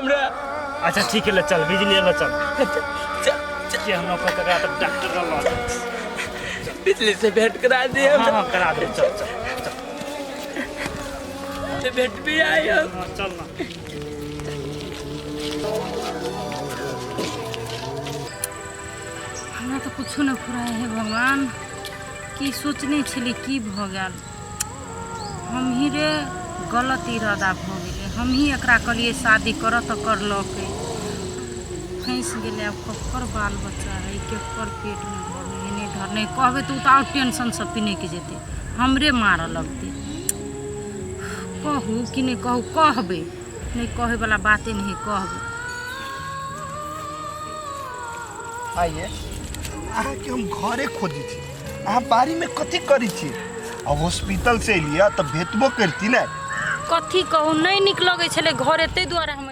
हमरा। अच्छा ठीक है, ले चल बिजली ले चल। क्या हम लोग करा तो डॉक्टर का ला। बिजली से भेंट करा दे। हाँ करा दे, चल चल चल। भेंट भी आई हम। हाँ चल ना। हमरा तो कुछ न फुराए है भगवान। की सोचने छली की भ गेल। हम ही रे गलत इरादा भ गेले। हम ही एकरा कहलिए शादी कर तो कर लके। फंस गेले। अब ककर बाल बच्चा है, केकर पेट में धरने नहीं धरने कहबे तो और टेंशन सब पीने के जेते। हमरे मार लगते। कहू कि नहीं कहू, कहबे नहीं कहे वाला बातें नहीं कहबे। आइए अहाँके हम घरे खोजी छी। अहाँ बारी में कथी करी छी? अब हॉस्पिटल से लिया तो भेटबो करती ना। कथी कहू, नहीं निक लगे छले घरे, ते दुआरे हम